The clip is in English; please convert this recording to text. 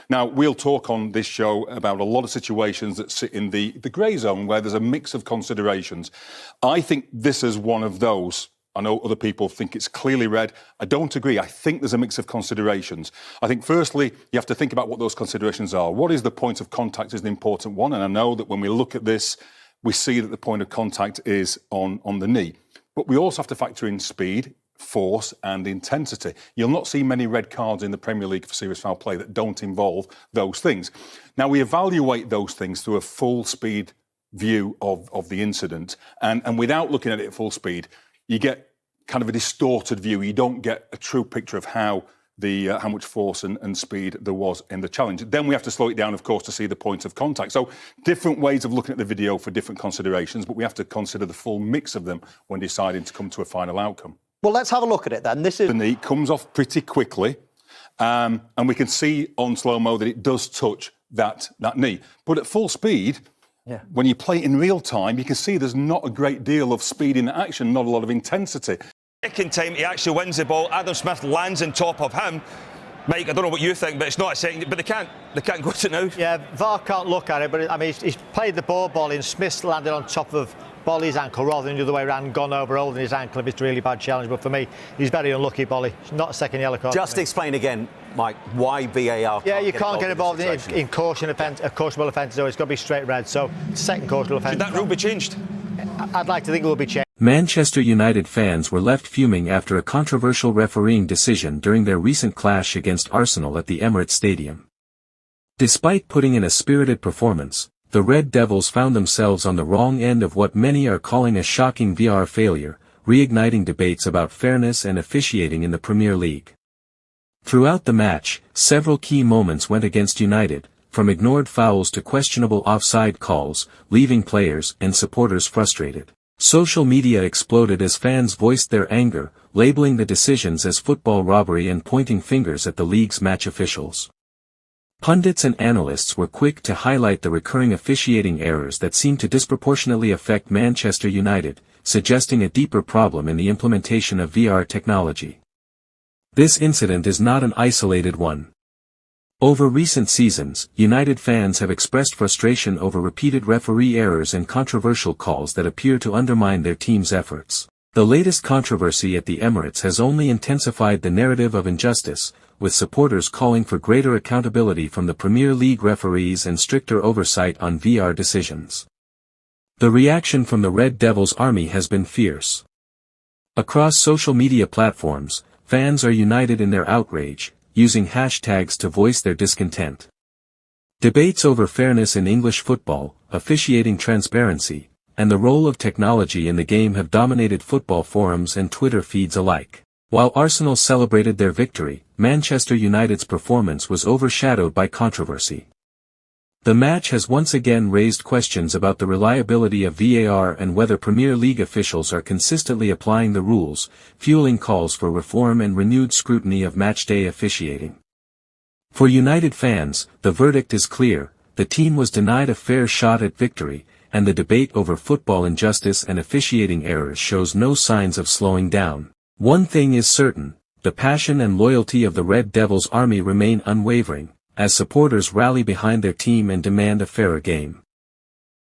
Now, we'll talk on this show about a lot of situations that sit in the grey zone where there's a mix of considerations. I think this is one of those. I know other people think it's clearly red. I don't agree. I think there's a mix of considerations. I think, firstly, you have to think about what those considerations are. What is the point of contact is an important one. And I know that when we look at this, we see that the point of contact is on the knee. But we also have to factor in speed, force and intensity. You'll not see many red cards in the Premier League for serious foul play that don't involve those things. Now, we evaluate those things through a full speed view of the incident. And without looking at it at full speed, you get kind of a distorted view. You don't get a true picture of how much force and speed there was in the challenge. Then we have to slow it down, of course, to see the point of contact. So different ways of looking at the video for different considerations, but we have to consider the full mix of them when deciding to come to a final outcome. Well, let's have a look at it then. The knee comes off pretty quickly, and we can see on slow-mo that it does touch that knee. But at full speed, when you play it in real time, you can see there's not a great deal of speed in action, not a lot of intensity. Second time he actually wins the ball, Adam Smith lands on top of him. Mike, I don't know what you think, but it's not a second. But they can't go to it now. Yeah, VAR can't look at it, but I mean, he's played the ball in. Smith's landed on top of Bolly's ankle rather than the other way around, gone over holding his ankle if it's a really bad challenge. But for me, he's very unlucky, Bolly. It's not a second yellow card. Just explain again, Mike, why VAR Yeah, you can't get involved in cautionable offences, so it's got to be straight red. So, second cautionable offence. Should that rule be changed? I'd like to think it will be changed. Manchester United fans were left fuming after a controversial refereeing decision during their recent clash against Arsenal at the Emirates Stadium. Despite putting in a spirited performance, the Red Devils found themselves on the wrong end of what many are calling a shocking VAR failure, reigniting debates about fairness and officiating in the Premier League. Throughout the match, several key moments went against United, from ignored fouls to questionable offside calls, leaving players and supporters frustrated. Social media exploded as fans voiced their anger, labeling the decisions as football robbery and pointing fingers at the league's match officials. Pundits and analysts were quick to highlight the recurring officiating errors that seemed to disproportionately affect Manchester United, suggesting a deeper problem in the implementation of VAR technology. This incident is not an isolated one. Over recent seasons, United fans have expressed frustration over repeated referee errors and controversial calls that appear to undermine their team's efforts. The latest controversy at the Emirates has only intensified the narrative of injustice, with supporters calling for greater accountability from the Premier League referees and stricter oversight on VAR decisions. The reaction from the Red Devils army has been fierce. Across social media platforms, fans are united in their outrage, using hashtags to voice their discontent. Debates over fairness in English football, officiating transparency, and the role of technology in the game have dominated football forums and Twitter feeds alike. While Arsenal celebrated their victory, Manchester United's performance was overshadowed by controversy. The match has once again raised questions about the reliability of VAR and whether Premier League officials are consistently applying the rules, fueling calls for reform and renewed scrutiny of matchday officiating. For United fans, the verdict is clear: the team was denied a fair shot at victory, and the debate over football injustice and officiating errors shows no signs of slowing down. One thing is certain: the passion and loyalty of the Red Devils army remain unwavering, as supporters rally behind their team and demand a fairer game.